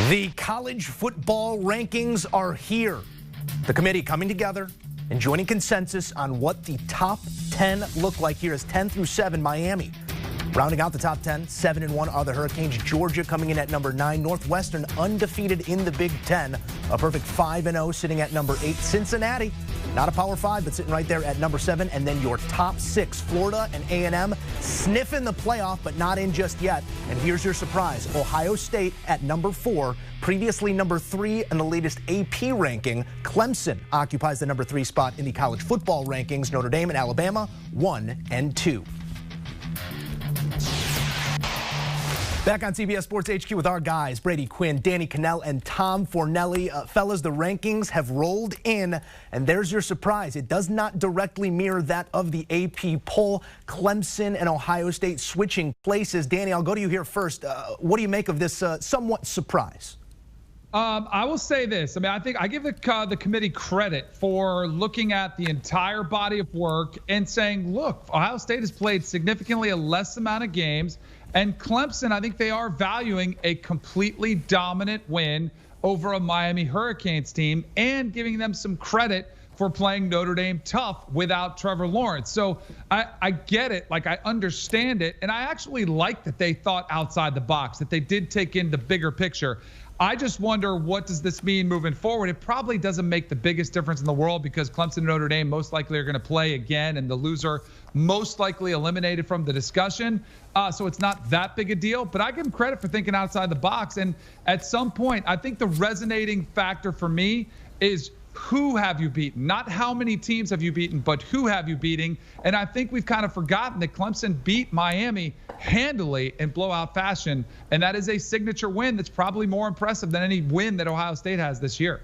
The college football rankings are here. The committee coming together and joining consensus on what the top 10 look like here is 10 through 7, Miami. Rounding out the top 10, 7-1 are the Hurricanes. Georgia coming in at number 9. Northwestern undefeated in the Big Ten. A perfect 5-0 sitting at number 8. Cincinnati, not a Power 5, but sitting right there at number 7. And then your top 6, Florida and A&M, sniffing the playoff, but not in just yet. And here's your surprise. Ohio State at number 4, previously number 3 in the latest AP ranking. Clemson occupies the number 3 spot in the college football rankings. Notre Dame and Alabama, 1 and 2. Back on CBS Sports HQ with our guys, Brady Quinn, Danny Cannell, and Tom Fornelli. Fellas, the rankings have rolled in, and there's your surprise. It does not directly mirror that of the AP poll. Clemson and Ohio State switching places. Danny, I'll go to you here first. What do you make of this somewhat surprise? I will say this. I mean, I think I give the committee credit for looking at the entire body of work and saying, look, Ohio State has played significantly a less amount of games. And Clemson, I think they are valuing a completely dominant win over a Miami Hurricanes team and giving them some credit for playing Notre Dame tough without Trevor Lawrence. So I get it. Like, I understand it. And I actually like that they thought outside the box, that they did take in the bigger picture. I just wonder, what does this mean moving forward? It probably doesn't make the biggest difference in the world because Clemson and Notre Dame most likely are going to play again, and the loser most likely eliminated from the discussion. So it's not that big a deal, but I give them credit for thinking outside the box. And at some point, I think the resonating factor for me is, who have you beaten? Not how many teams have you beaten, but who have you beating? And I think we've kind of forgotten that Clemson beat Miami handily in blowout fashion, and that is a signature win that's probably more impressive than any win that Ohio State has this year.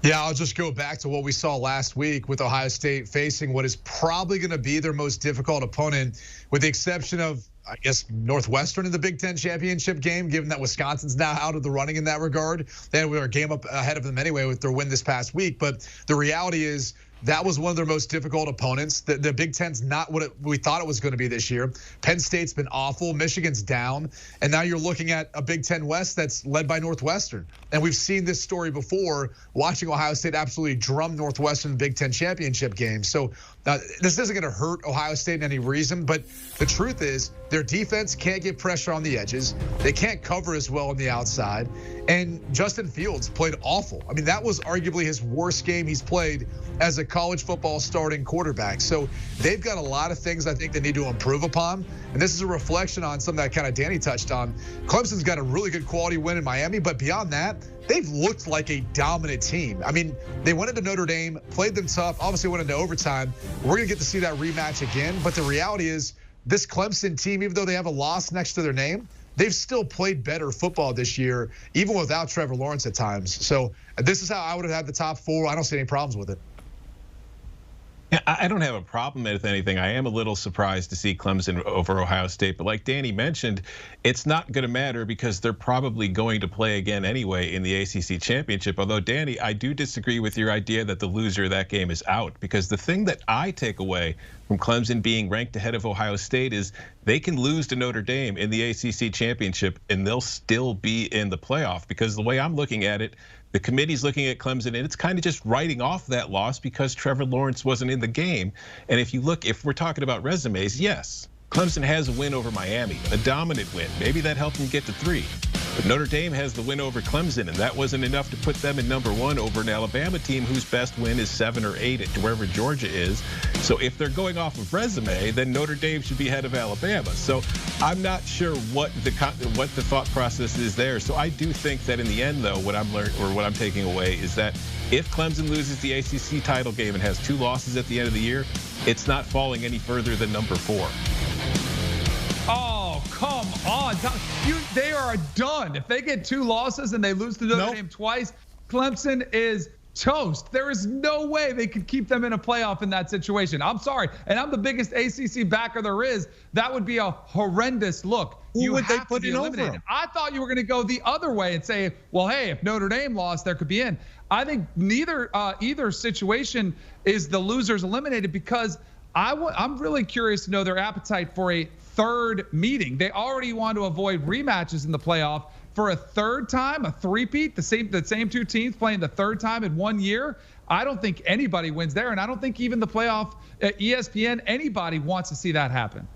Yeah, I'll just go back to what we saw last week with Ohio State facing what is probably going to be their most difficult opponent, with the exception of, I guess, Northwestern in the Big Ten championship game, given that Wisconsin's now out of the running in that regard. They had a game up ahead of them anyway with their win this past week. But the reality is, that was one of their most difficult opponents. The Big Ten's not what we thought it was going to be this year. Penn State's been awful. Michigan's down. And now you're looking at a Big Ten West that's led by Northwestern. And we've seen this story before, watching Ohio State absolutely drum Northwestern in the Big Ten championship game. So this isn't going to hurt Ohio State in any reason. But the truth is, their defense can't get pressure on the edges. They can't cover as well on the outside. And Justin Fields played awful. I mean, that was arguably his worst game he's played as a college football starting quarterback. So they've got a lot of things I think they need to improve upon. And this is a reflection on something that kind of Danny touched on. Clemson's got a really good quality win in Miami, but beyond that, they've looked like a dominant team. I mean, they went into Notre Dame, played them tough, obviously went into overtime. We're going to get to see that rematch again. But the reality is, this Clemson team, even though they have a loss next to their name, they've still played better football this year, even without Trevor Lawrence at times. So this is how I would have had the top 4. I don't see any problems with it. I don't have a problem with anything. I am a little surprised to see Clemson over Ohio State. But like Danny mentioned, it's not going to matter because they're probably going to play again anyway in the ACC championship. Although, Danny, I do disagree with your idea that the loser of that game is out. Because the thing that I take away from Clemson being ranked ahead of Ohio State is they can lose to Notre Dame in the ACC championship and they'll still be in the playoff. Because the way I'm looking at it, the committee's looking at Clemson, and it's kind of just writing off that loss because Trevor Lawrence wasn't in the game. And if we're talking about resumes, yes, Clemson has a win over Miami, a dominant win. Maybe that helped them get to 3. But Notre Dame has the win over Clemson, and that wasn't enough to put them in number 1 over an Alabama team whose best win is 7 or 8 at wherever Georgia is. So if they're going off of resume, then Notre Dame should be ahead of Alabama. So I'm not sure what the thought process is there. So I do think that in the end, though, what I'm taking away is that if Clemson loses the ACC title game and has 2 losses at the end of the year, it's not falling any further than number 4. Oh, come on. They are done. If they get 2 losses and they lose to Notre Dame twice, Clemson is toast. There is no way they could keep them in a playoff in that situation. I'm sorry. And I'm the biggest ACC backer there is. That would be a horrendous look. Who would they put in over? I thought you were going to go the other way and say, well, hey, if Notre Dame lost, there could be in. I think either situation is the losers eliminated, because I'm really curious to know their appetite for a third meeting. They already want to avoid rematches in the playoff. for a third time, a three-peat, the same two teams playing the third time in 1 year, I don't think anybody wins there. And I don't think even the playoff ESPN, anybody wants to see that happen.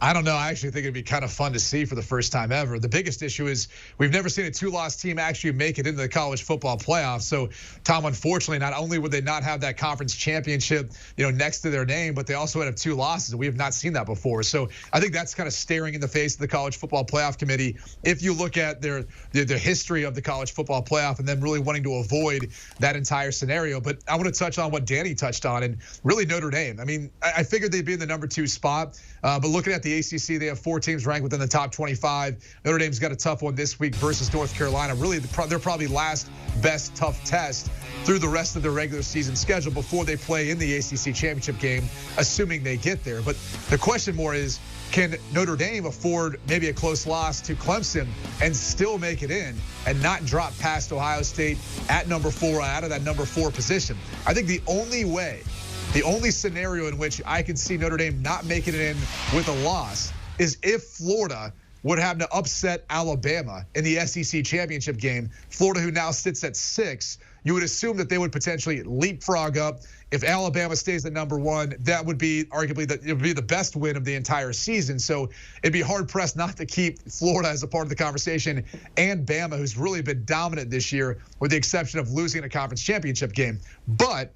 I don't know. I actually think it'd be kind of fun to see for the first time ever. The biggest issue is we've never seen a two-loss team actually make it into the college football playoffs. So, Tom, unfortunately, not only would they not have that conference championship, next to their name, but they also would have 2 losses. We have not seen that before. So I think that's kind of staring in the face of the College Football Playoff Committee. If you look at their history of the college football playoff and them really wanting to avoid that entire scenario. But I want to touch on what Danny touched on, and really Notre Dame. I mean, I figured they'd be in the number 2 spot, but looking at the ACC, they have 4 teams ranked within the top 25. Notre Dame's got a tough one this week versus North Carolina. Really, they're probably last best tough test through the rest of their regular season schedule before they play in the ACC championship game, assuming they get there. But the question more is, can Notre Dame afford maybe a close loss to Clemson and still make it in and not drop past Ohio State at number 4 out of that number 4 position? I think the only scenario in which I can see Notre Dame not making it in with a loss is if Florida would have to upset Alabama in the SEC championship game. Florida, who now sits at 6, you would assume that they would potentially leapfrog up. If Alabama stays at number 1, that would be arguably the best win of the entire season. So it'd be hard pressed not to keep Florida as a part of the conversation, and Bama, who's really been dominant this year, with the exception of losing a conference championship game. But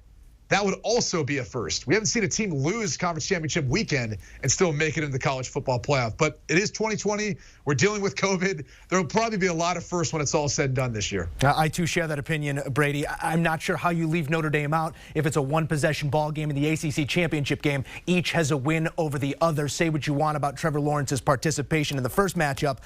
that would also be a first. We haven't seen a team lose conference championship weekend and still make it into the college football playoff. But it is 2020. We're dealing with COVID. There will probably be a lot of firsts when it's all said and done this year. I, too, share that opinion, Brady. I'm not sure how you leave Notre Dame out if it's a one-possession ball game in the ACC championship game. Each has a win over the other. Say what you want about Trevor Lawrence's participation in the first matchup.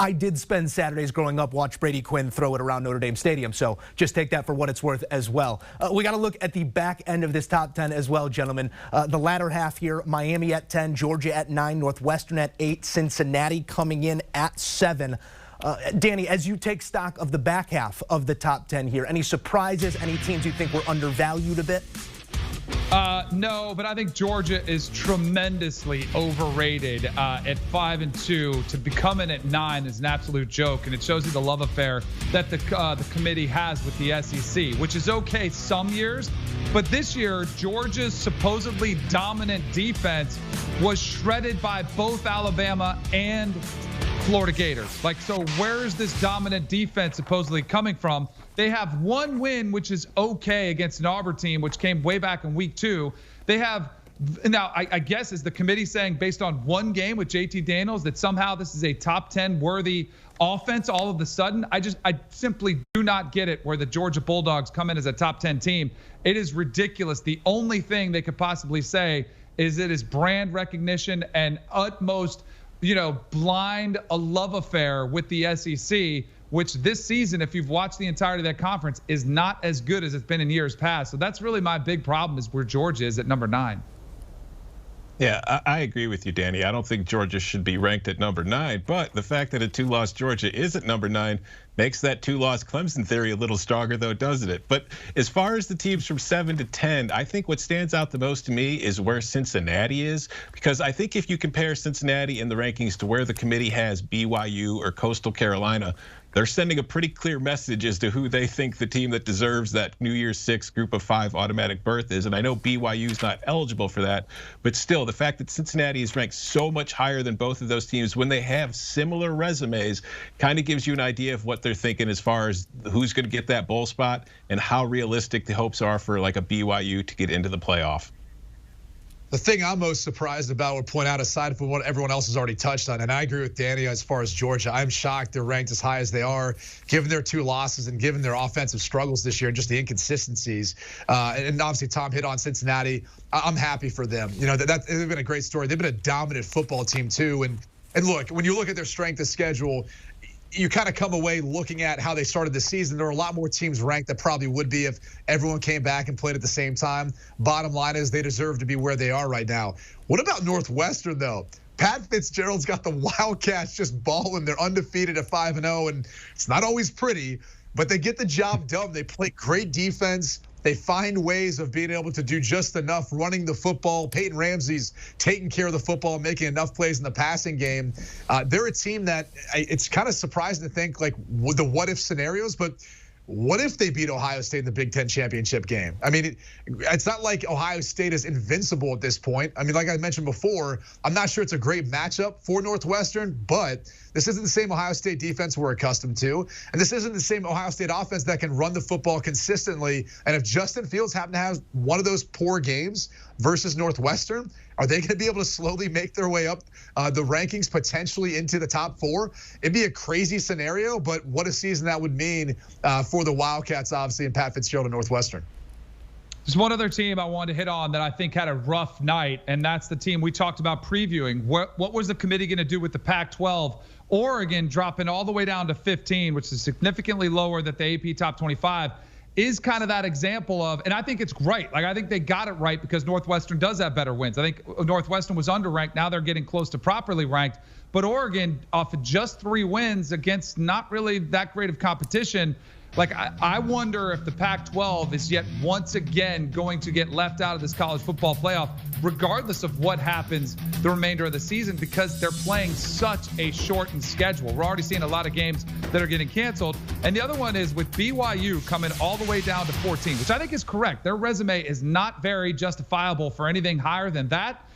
I did spend Saturdays growing up watch Brady Quinn throw it around Notre Dame Stadium, so just take that for what it's worth as well. We got to look at the back end of this top 10 as well, gentlemen. The latter half here, Miami at 10, Georgia at 9, Northwestern at 8, Cincinnati coming in at 7. Danny, as you take stock of the back half of the top 10 here, any surprises, any teams you think were undervalued a bit? No, but I think Georgia is tremendously overrated at 5-2. To be coming at 9 is an absolute joke, and it shows you the love affair that the committee has with the SEC, which is okay some years, but this year Georgia's supposedly dominant defense was shredded by both Alabama and Florida Gators. So where is this dominant defense supposedly coming from? They have 1 win, which is okay, against an Auburn team, which came way back in week 2. They have, now I guess, is the committee saying based on 1 game with JT Daniels that somehow this is a top 10 worthy offense all of a sudden? I simply do not get it where the Georgia Bulldogs come in as a top 10 team. It is ridiculous. The only thing they could possibly say is it is brand recognition and utmost, blind a love affair with the SEC, which this season, if you've watched the entirety of that conference, is not as good as it's been in years past. So that's really my big problem, is where Georgia is at number 9. Yeah, I agree with you, Danny. I don't think Georgia should be ranked at number 9, but the fact that a 2-loss Georgia is at number 9 makes that 2-loss Clemson theory a little stronger, though, doesn't it? But as far as the teams from 7 to 10, I think what stands out the most to me is where Cincinnati is, because I think if you compare Cincinnati in the rankings to where the committee has BYU or Coastal Carolina, they're sending a pretty clear message as to who they think the team that deserves that New Year's 6 group of 5 automatic berth is. And I know BYU's not eligible for that, but still, the fact that Cincinnati is ranked so much higher than both of those teams when they have similar resumes kind of gives you an idea of what they're thinking as far as who's going to get that bowl spot and how realistic the hopes are for like a BYU to get into the playoff. The thing I'm most surprised about would point out, aside from what everyone else has already touched on, and I agree with Danny as far as Georgia, I'm shocked they're ranked as high as they are, given their 2 losses and given their offensive struggles this year and just the inconsistencies. And obviously Tom hit on Cincinnati. I'm happy for them. They've been a great story. They've been a dominant football team too. And look, when you look at their strength of schedule, you kind of come away looking at how they started the season. There are a lot more teams ranked that probably would be if everyone came back and played at the same time. Bottom line is they deserve to be where they are right now. What about Northwestern, though? Pat Fitzgerald's got the Wildcats just balling. They're undefeated at 5-0, and it's not always pretty, but they get the job done. They play great defense. They find ways of being able to do just enough running the football. Peyton Ramsey's taking care of the football, making enough plays in the passing game. They're a team that it's kind of surprising to think like the what if scenarios, but what if they beat Ohio State in the Big Ten championship game? I mean, it's not like Ohio State is invincible at this point. I mean, like I mentioned before, I'm not sure it's a great matchup for Northwestern, but this isn't the same Ohio State defense we're accustomed to. And this isn't the same Ohio State offense that can run the football consistently. And if Justin Fields happened to have one of those poor games versus Northwestern, are they going to be able to slowly make their way up the rankings, potentially into the top 4? It'd be a crazy scenario, but what a season that would mean for the Wildcats, obviously, and Pat Fitzgerald and Northwestern. There's one other team I wanted to hit on that I think had a rough night, and that's the team we talked about previewing. What was the committee going to do with the Pac-12? Oregon dropping all the way down to 15, which is significantly lower than the AP Top 25, is kind of that example of, and I think it's great. Like, I think they got it right because Northwestern does have better wins. I think Northwestern was underranked. Now they're getting close to properly ranked. But Oregon, off of just 3 wins against not really that great of competition, like, I wonder if the Pac-12 is yet once again going to get left out of this college football playoff, regardless of what happens the remainder of the season, because they're playing such a shortened schedule. We're already seeing a lot of games that are getting canceled. And the other one is with BYU coming all the way down to 14, which I think is correct. Their resume is not very justifiable for anything higher than that.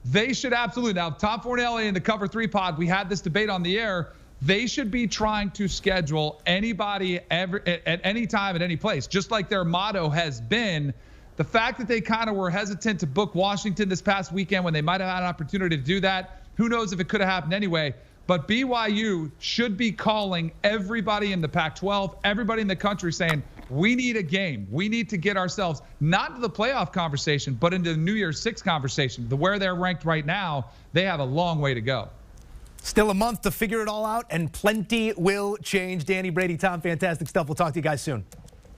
They should absolutely. Now, Tom Fornelli in the Cover 3 pod, we had this debate on the air. They should be trying to schedule anybody at any time, at any place, just like their motto has been. The fact that they kind of were hesitant to book Washington this past weekend when they might have had an opportunity to do that, who knows if it could have happened anyway. But BYU should be calling everybody in the Pac-12, everybody in the country saying, we need a game. We need to get ourselves not to the playoff conversation, but into the New Year's Six conversation. Where they're ranked right now, they have a long way to go. Still a month to figure it all out, and plenty will change. Danny, Brady, Tom, fantastic stuff. We'll talk to you guys soon.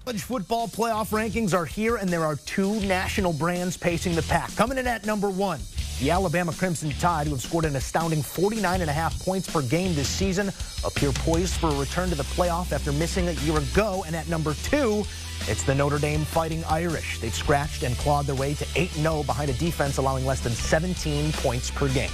College football playoff rankings are here, and there are 2 national brands pacing the pack. Coming in at number 1, the Alabama Crimson Tide, who have scored an astounding 49.5 points per game this season, appear poised for a return to the playoff after missing a year ago. And at number 2, it's the Notre Dame Fighting Irish. They've scratched and clawed their way to 8-0 behind a defense allowing less than 17 points per game.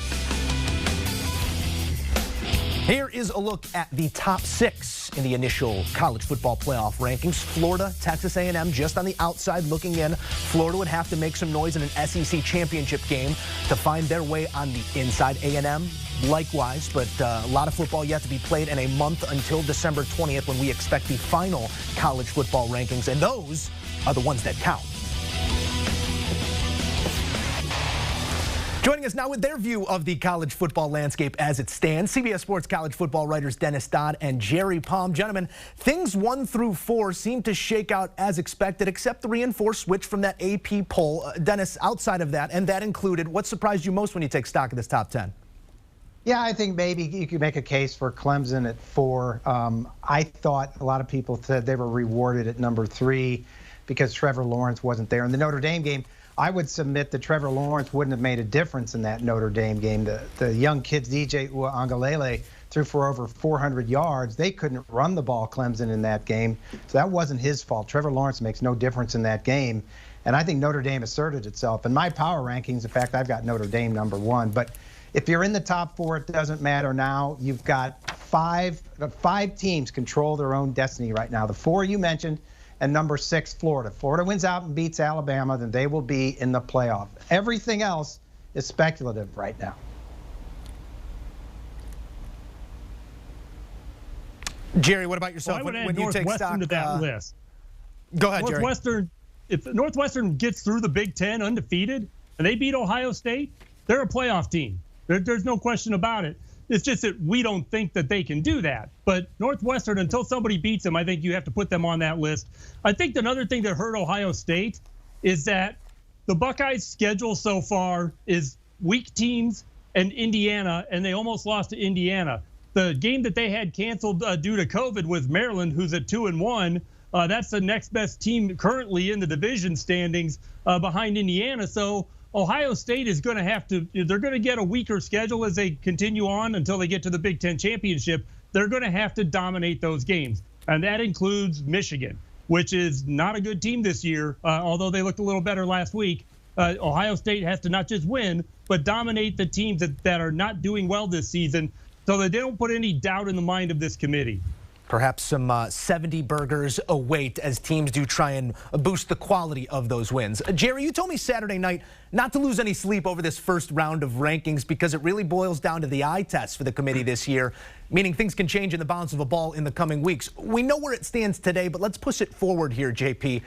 Here is a look at the top 6 in the initial college football playoff rankings. Florida, Texas A&M just on the outside looking in. Florida would have to make some noise in an SEC championship game to find their way on the inside. A&M likewise, but a lot of football yet to be played in a month until December 20th when we expect the final college football rankings, and those are the ones that count. Joining us now with their view of the college football landscape as it stands, CBS Sports college football writers Dennis Dodd and Jerry Palm. Gentlemen, things 1 through 4 seem to shake out as expected, except the reinforced switch from that AP poll. Dennis, outside of that, and that included, what surprised you most when you take stock of this top 10? Yeah, I think maybe you could make a case for Clemson at 4. I thought a lot of people said they were rewarded at number 3 because Trevor Lawrence wasn't there. In the Notre Dame game, I would submit that Trevor Lawrence wouldn't have made a difference in that Notre Dame game. The young kids, DJ Uiagalelei, threw for over 400 yards. They couldn't run the ball, Clemson, in that game. So that wasn't his fault. Trevor Lawrence makes no difference in that game. And I think Notre Dame asserted itself. In my power rankings, in fact, I've got Notre Dame number 1. But if you're in the top 4, it doesn't matter now. You've got 5 teams control their own destiny right now. The 4 you mentioned, and number 6, Florida. Florida wins out and beats Alabama, then they will be in the playoff. Everything else is speculative right now. Jerry, what about yourself? Well, I would add when you take stock to that list. Go ahead, Jerry. If Northwestern gets through the Big Ten undefeated and they beat Ohio State, they're a playoff team. There's no question about it. It's just that we don't think that they can do that. But Northwestern, until somebody beats them, I think you have to put them on that list. I think another thing that hurt Ohio State is that the Buckeyes' schedule so far is weak teams and Indiana, and they almost lost to Indiana. The game that they had canceled due to COVID was Maryland, who's at 2-1. That's the next best team currently in the division standings behind Indiana. So Ohio State is going to have to, they're going to get a weaker schedule as they continue on until they get to the Big Ten championship. They're going to have to dominate those games. And that includes Michigan. which is not a good team this year, although they looked a little better last week. Ohio State has to not just win, but dominate the teams that are not doing well this season so that they don't put any doubt in the mind of this committee. Perhaps some 70 burgers await as teams do try and boost the quality of those wins. Jerry, you told me Saturday night not to lose any sleep over this first round of rankings because it really boils down to the eye test for the committee this year, meaning things can change in the balance of a ball in the coming weeks. We know where it stands today, but let's push it forward here, JP.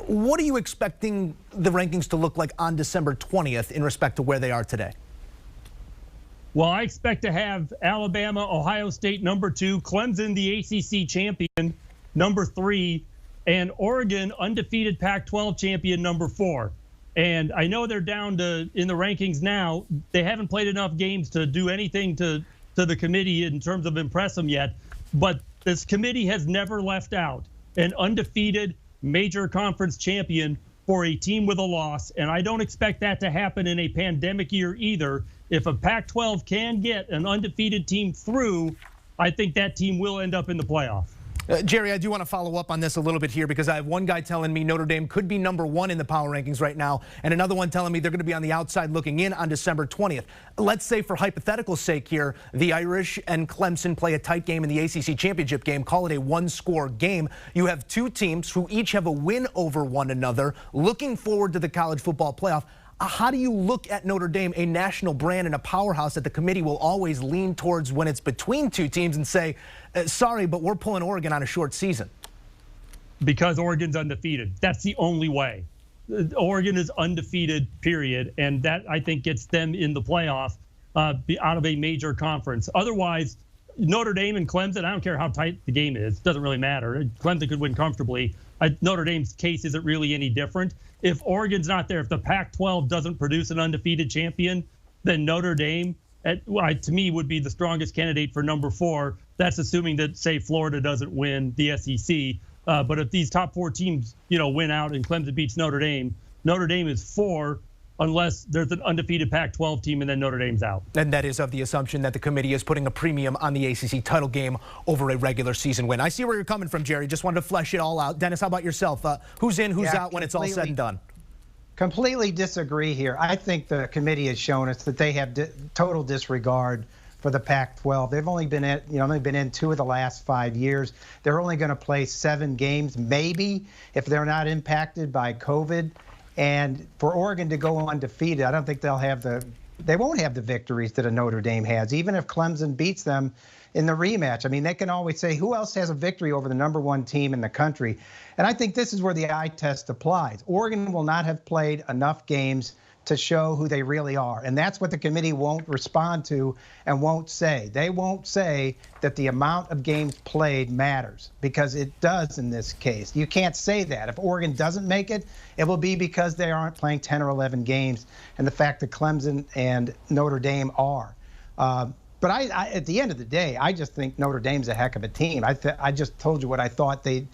What are you expecting the rankings to look like on December 20th in respect to where they are today? Well, I expect to have Alabama, Ohio State number 2, Clemson, the ACC champion, number 3, and Oregon, undefeated Pac-12 champion, number 4. And I know they're down to in the rankings now. They haven't played enough games to do anything to the committee in terms of impress them yet. But this committee has never left out an undefeated major conference champion for a team with a loss. And I don't expect that to happen in a pandemic year either. If a Pac-12 can get an undefeated team through, I think that team will end up in the playoff. Jerry, I do want to follow up on this a little bit here because I have one guy telling me Notre Dame could be number 1 in the power rankings right now, and another one telling me they're going to be on the outside looking in on December 20th. Let's say, for hypothetical sake here, the Irish and Clemson play a tight game in the ACC championship game. Call it a one-score game. You have two teams who each have a win over one another, looking forward to the college football playoff. How do you look at Notre Dame, a national brand and a powerhouse that the committee will always lean towards when it's between two teams, and say, sorry, but we're pulling Oregon on a short season? Because Oregon's undefeated. That's the only way. Oregon is undefeated, period. And that, I think, gets them in the playoff out of a major conference. Otherwise, Notre Dame and Clemson, I don't care how tight the game is. It doesn't really matter. Clemson could win comfortably. Notre Dame's case isn't really any different. If Oregon's not there, if the Pac-12 doesn't produce an undefeated champion, then Notre Dame, to me, would be the strongest candidate for number 4. That's assuming that, say, Florida doesn't win the SEC. But if these top 4 teams, win out and Clemson beats Notre Dame is 4, unless there's an undefeated Pac-12 team and then Notre Dame's out. And that is of the assumption that the committee is putting a premium on the ACC title game over a regular season win. I see where you're coming from, Jerry. Just wanted to flesh it all out. Dennis, how about yourself? Who's in, who's out when it's all said and done? Completely disagree here. I think the committee has shown us that they have total disregard for the Pac-12. They've only been in 2 of the last 5 years. They're only going to play 7 games, maybe, if they're not impacted by COVID. And for Oregon to go undefeated, I don't think they won't have the victories that a Notre Dame has, even if Clemson beats them in the rematch. I mean, they can always say, who else has a victory over the number 1 team in the country? And I think this is where the eye test applies. Oregon will not have played enough games to show who they really are. And that's what the committee won't respond to and won't say. They won't say that the amount of games played matters, because it does in this case. You can't say that. If Oregon doesn't make it, it will be because they aren't playing 10 or 11 games, and the fact that Clemson and Notre Dame are. But at the end of the day, I just think Notre Dame's a heck of a team. I just told you what I thought they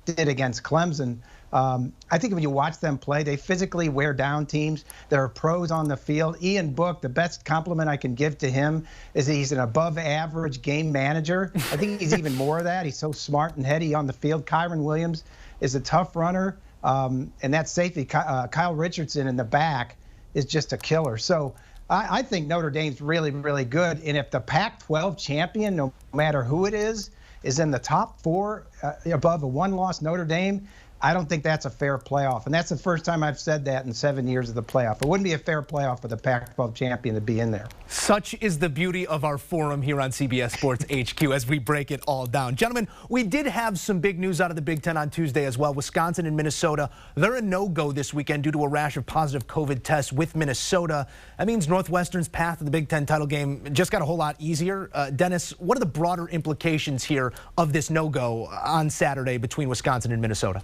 did against Clemson. I think when you watch them play, they physically wear down teams. There are pros on the field. Ian Book, the best compliment I can give to him is he's an above-average game manager. I think he's even more of that. He's so smart and heady on the field. Kyron Williams is a tough runner, and that safety, Kyle Richardson in the back, is just a killer. So I think Notre Dame's really, really good. And if the Pac-12 champion, no matter who it is in the top 4 above a 1-loss Notre Dame, I don't think that's a fair playoff. And that's the first time I've said that in 7 years of the playoff. It wouldn't be a fair playoff for the Pac-12 champion to be in there. Such is the beauty of our forum here on CBS Sports HQ as we break it all down. Gentlemen, we did have some big news out of the Big Ten on Tuesday as well. Wisconsin and Minnesota, they're a no-go this weekend due to a rash of positive COVID tests with Minnesota. That means Northwestern's path to the Big Ten title game just got a whole lot easier. Dennis, what are the broader implications here of this no-go on Saturday between Wisconsin and Minnesota?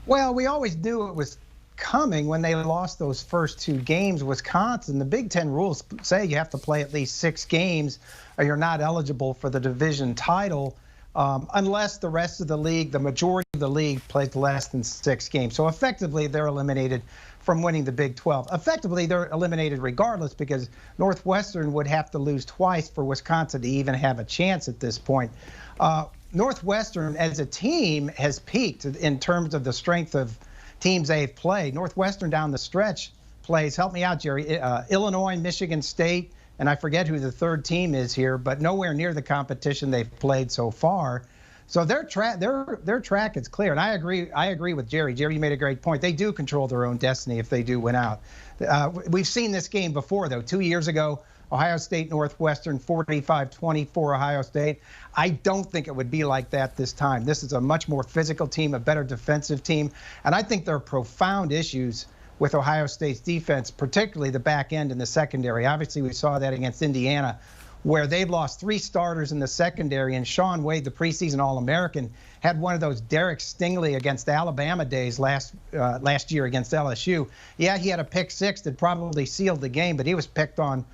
Well, we always knew it was coming when they lost those first 2 games. Wisconsin, the Big Ten rules say you have to play at least 6 games or you're not eligible for the division title unless the rest of the league, the majority of the league, plays less than 6 games. So effectively, they're eliminated from winning the Big 12. Effectively, they're eliminated regardless because Northwestern would have to lose twice for Wisconsin to even have a chance at this point. Northwestern as a team has peaked in terms of the strength of teams they've played. Northwestern down the stretch plays, help me out, Jerry, Illinois, Michigan State, and I forget who the third team is here, but nowhere near the competition they've played so far. So their track is clear, and I agree with Jerry. Jerry, you made a great point. They do control their own destiny if they do win out. We've seen this game before, though. 2 years ago, Ohio State Northwestern 45-20 for Ohio State. I don't think it would be like that this time. This is a much more physical team, a better defensive team, and I think there are profound issues with Ohio State's defense, particularly the back end and the secondary. Obviously, we saw that against Indiana, where they've lost 3 starters in the secondary, and Shaun Wade, the preseason All-American, had one of those Derek Stingley against Alabama days last year against LSU. Yeah, he had a pick 6 that probably sealed the game, but he was picked on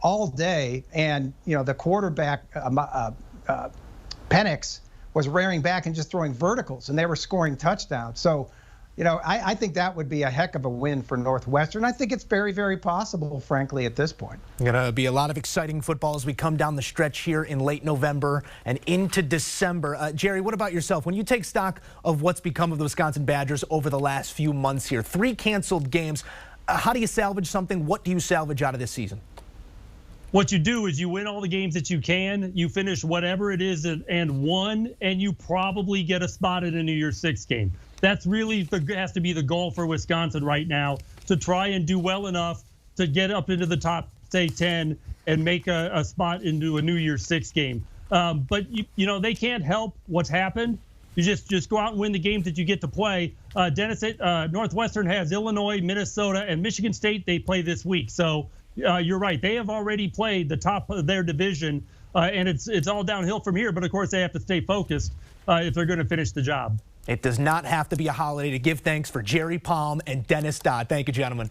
all day, and the quarterback Penix was rearing back and just throwing verticals, and they were scoring touchdowns. So, I think that would be a heck of a win for Northwestern. I think it's very, very possible, frankly, at this point. Going to be a lot of exciting football as we come down the stretch here in late November and into December. Jerry, what about yourself? When you take stock of what's become of the Wisconsin Badgers over the last few months here, 3 canceled games, how do you salvage something? What do you salvage out of this season? What you do is you win all the games that you can, you finish whatever it is and won, and you probably get a spot in a New Year's Six game. That's really has to be the goal for Wisconsin right now, to try and do well enough to get up into the top, say, 10 and make a spot into a New Year's Six game. But they can't help what's happened. You just go out and win the games that you get to play. Dennis, Northwestern has Illinois, Minnesota, and Michigan State they play this week. So you're right. They have already played the top of their division, and it's all downhill from here. But, of course, they have to stay focused if they're going to finish the job. It does not have to be a holiday to give thanks for Jerry Palm and Dennis Dodd. Thank you, gentlemen.